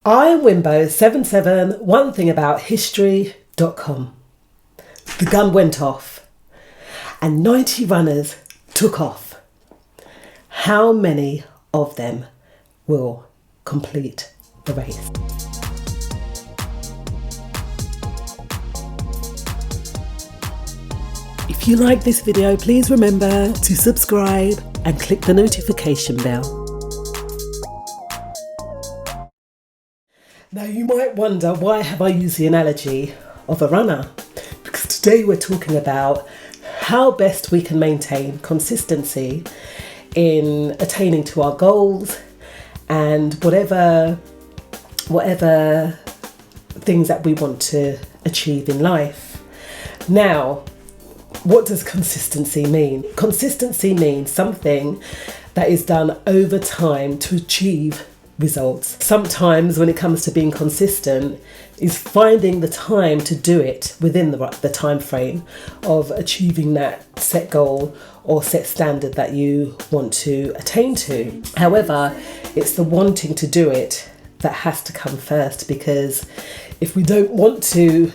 I'm Wimbo77, one thing about history.com. The gun went off and 90 runners took off. How many of them will complete the race? If you like this video, please remember to subscribe and click the notification bell. Now you might wonder, why have I used the analogy of a runner? Because today we're talking about how best we can maintain consistency in attaining to our goals and whatever things that we want to achieve in life. Now, what does consistency mean? Consistency means something that is done over time to achieve results. Sometimes when it comes to being consistent is finding the time to do it within the time frame of achieving that set goal or set standard that you want to attain to. However, it's the wanting to do it that has to come first, because if we don't want to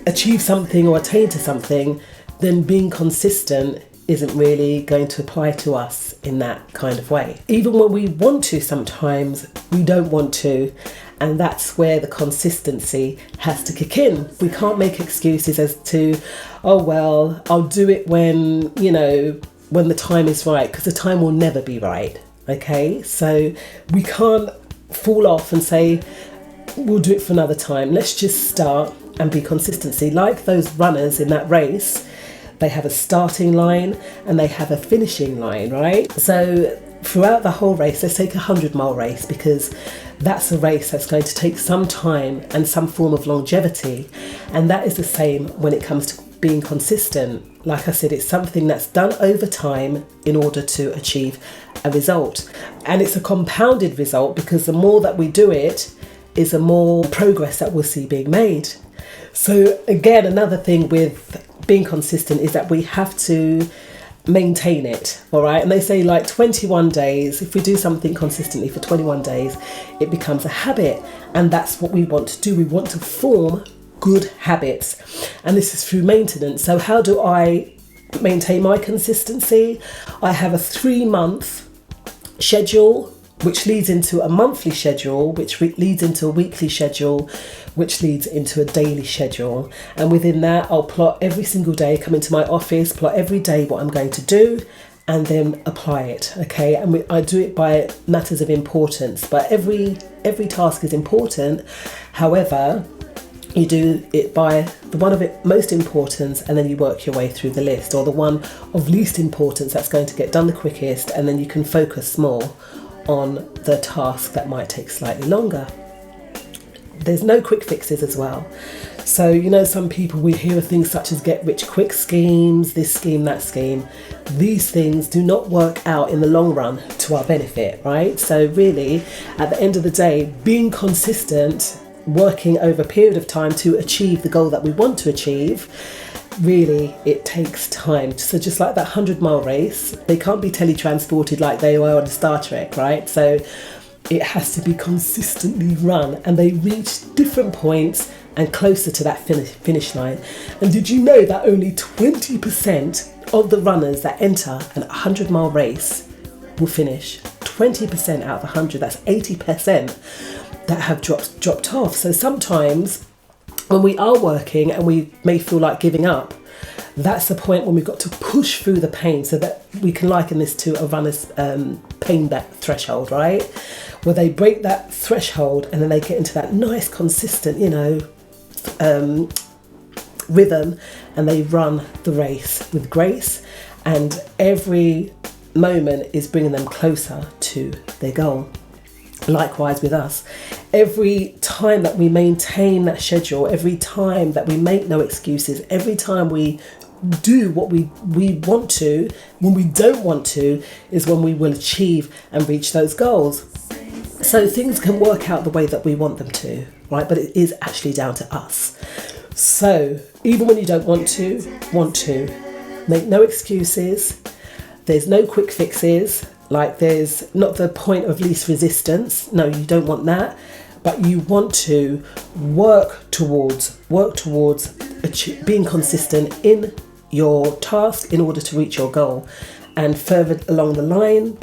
achieve something or attain to something, then being consistent isn't really going to apply to us in that kind of way. Even when we want to, sometimes we don't want to, and that's where the consistency has to kick in. We can't make excuses as to, oh well, I'll do it when the time is right, because the time will never be right. Okay, so we can't fall off and say we'll do it for another time. Let's just start and be consistency. Like those runners in that race, they have a starting line and they have a finishing line, right? So throughout the whole race, let's take a 100-mile race, because that's a race that's going to take some time and some form of longevity. And that is the same when it comes to being consistent. Like I said, it's something that's done over time in order to achieve a result. And it's a compounded result, because the more that we do it is the more progress that we'll see being made. So again, another thing with being consistent is that we have to maintain it, all right? And they say like 21 days, if we do something consistently for 21 days, it becomes a habit. And that's what we want to do. We want to form good habits. And this is through maintenance. So how do I maintain my consistency? I have a 3-month schedule, which leads into a monthly schedule, which leads into a weekly schedule, which leads into a daily schedule. And within that, I'll plot every single day, come into my office, plot every day what I'm going to do, and then apply it, okay? And I do it by matters of importance, but every task is important. However, you do it by the one of it most importance, and then you work your way through the list, or the one of least importance that's going to get done the quickest, and then you can focus more on the task that might take slightly longer. There's no quick fixes as well. So, some people, we hear of things such as get rich quick schemes, this scheme, that scheme. These things do not work out in the long run to our benefit, right? So really, at the end of the day, being consistent, working over a period of time to achieve the goal that we want to achieve, really, it takes time. So just like that 100-mile race, they can't be teletransported like they were on Star Trek, right? So it has to be consistently run, and they reach different points and closer to that finish line. And did you know that only 20% of the runners that enter an 100-mile race will finish? 20% out of 100, that's 80% that have dropped off. So sometimes when we are working and we may feel like giving up, that's the point when we've got to push through the pain, so that we can liken this to a runner's pain threshold, right? Where they break that threshold and then they get into that nice, consistent, rhythm, and they run the race with grace, and every moment is bringing them closer to their goal. Likewise with us, every time that we maintain that schedule, every time that we make no excuses, every time we do what we want to, when we don't want to, is when we will achieve and reach those goals. So things can work out the way that we want them to, right? But it is actually down to us. So even when you don't want to, make no excuses. There's no quick fixes. Like, there's not the point of least resistance. No, you don't want that. but you want to work towards being consistent in your task in order to reach your goal. And further along the line,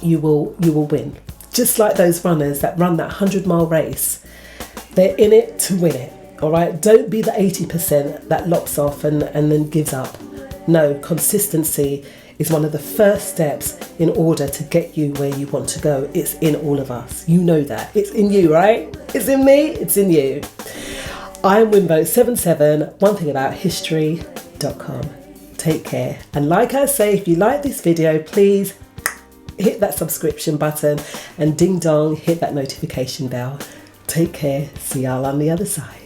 you will win. Just like those runners that run that 100-mile race, they're in it to win it. All right, don't be the 80% that lops off and then gives up. No, consistency is one of the first steps in order to get you where you want to go. It's in all of us. You know that. It's in you, right? It's in me, it's in you. I'm Wimbo77, onethingabouthistory.com. Take care. And like I say, if you like this video, please hit that subscription button and ding dong, hit that notification bell. Take care. See y'all on the other side.